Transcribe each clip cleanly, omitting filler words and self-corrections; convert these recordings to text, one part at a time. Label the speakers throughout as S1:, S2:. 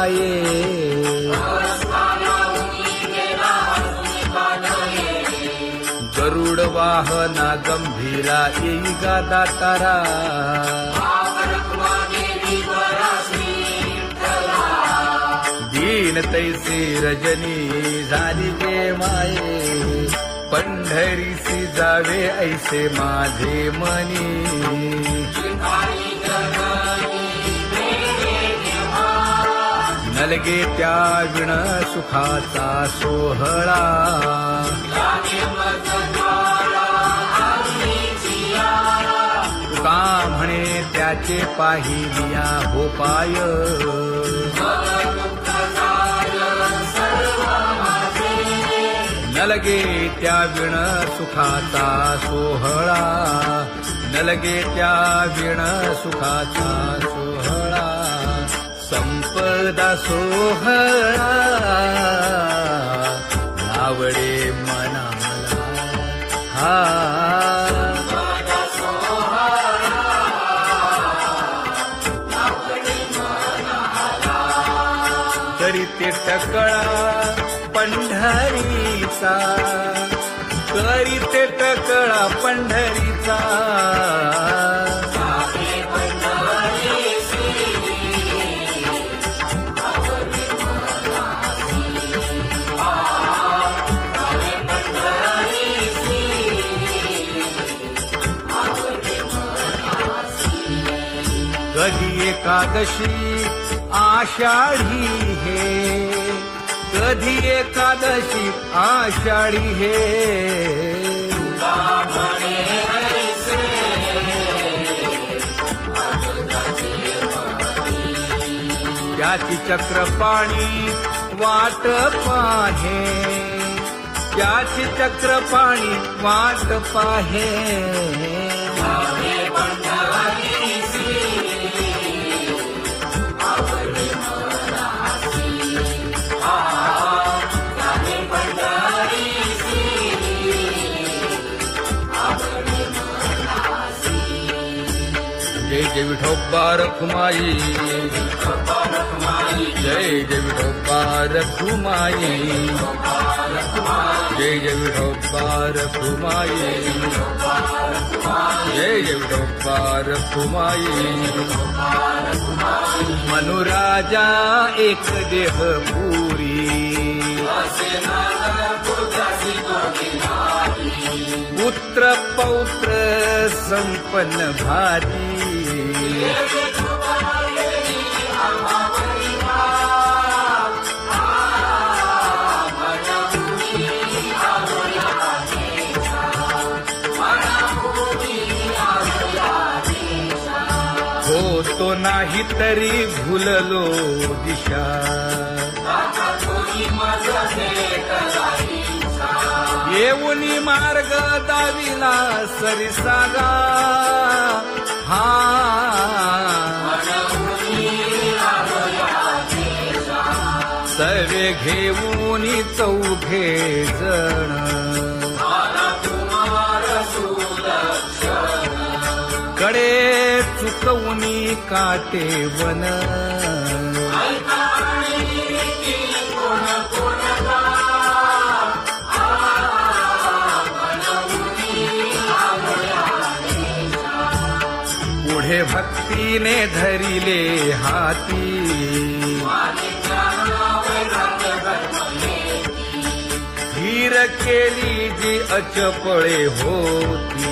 S1: माये गरुड वाहना गंभीरा येई गा दातारा दीन तैसे रजनी झाली गे माये पंढरीसी जावे ऐसे माझे मनी नलगे त्या विण सुखाचा सोहळा तुका म्हणे त्याचे पाहिलिया हो पाय नलगे त्या विण सुखाचा सोहळा नलगे त्या विण सुखाचा सोहळा संपदा सोहळा आवडे मनाला हा तरी ते टकळा पंढरीचा तरी ते टकळा पंढरीचा कधी एकादशी आषाढी हे कधी एकादशी आषाढी हे त्याची चक्रपाणी वाट पाहे त्याची चक्रपाणी वाट पाहे जय जय विठोबा रखुमाई जय जय विठोबा रखुमाई जय जय विठोबा रखुमाई जय जय विठोबा रखुमाई मनुराजा एक देह पुरी पुत्र पौत्र संपन्न भारी हो तो नाही तरी भुललो दिशा येऊनी मार्ग दाविला सरिसागा हा सर्वे घेऊनी चौघे जण कडे चुकवूनी काटे वन पुढे भक्तीने धरिले हाती धीर केली जी अचपळे होती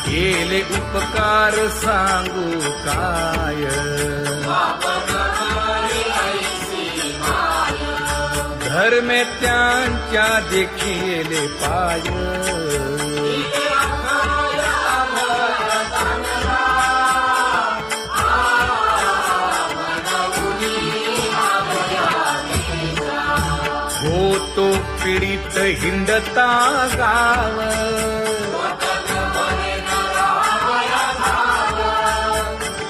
S1: केले उपकार सांगू काय धर्मे त्यांच्या देखिले पाय होतो पीडित हिंडता गाव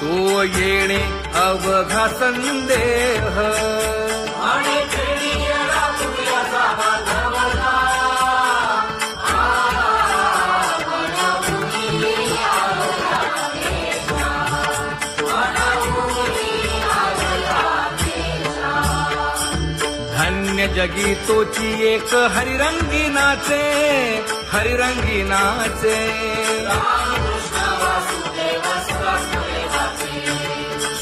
S1: तो येणे अवघा संदेह जगी तोची एक हरिरंगी नाचे, हरिरंगी नाचे.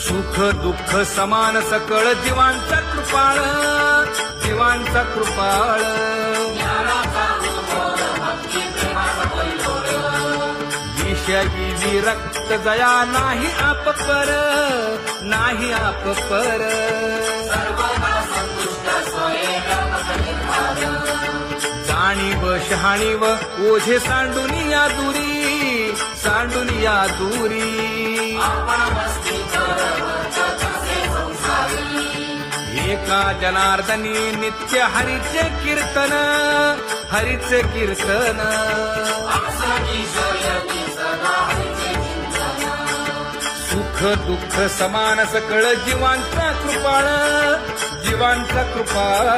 S1: सुख दुःख समान सकळ जीवांचा कृपाळ, जीवांचा कृपाळ. विषयी विरक्त जया नाही आप पर, नाही आप पर. जाणीव शहाणीव ओझे सांडुनिया दुरी, सांडुनिया दुरी. एका जनार्दनी नित्य हरीचे कीर्तन, हरीचे कीर्तन. सुख दुःख समान सकळ जीवांचा कृपाळ, जीवांचा कृपाळ.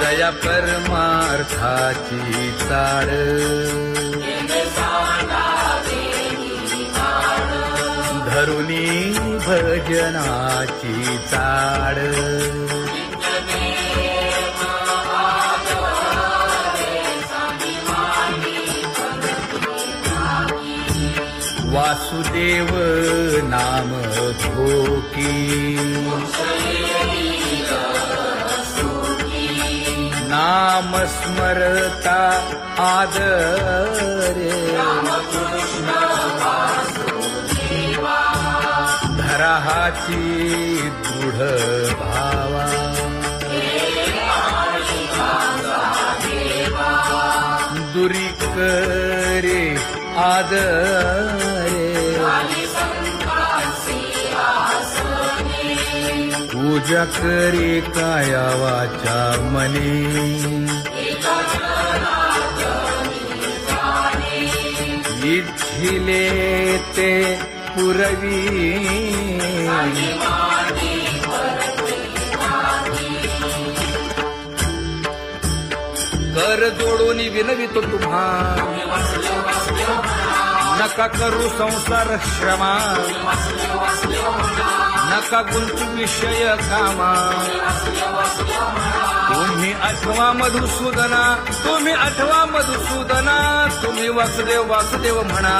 S1: जया परमार्थाची चाळ, धरुनी भजनाची चाळ. वासुदेव नाम घोकी, नाम स्मरता आदरे. धराहाची दृढ भावा, दुरी करे आदरे. पूजा करे काया वाचा मने, इच्छिले ते पुरवी. कर जोडून विनवितो तुम्हा, नका करू संसार श्रमा. नका गुंतू विषय कामा. तुम्ही आठवा मधुसूदना, तुम्ही आठवा मधुसूदना. तुम्ही वासुदेव वासुदेव म्हणा.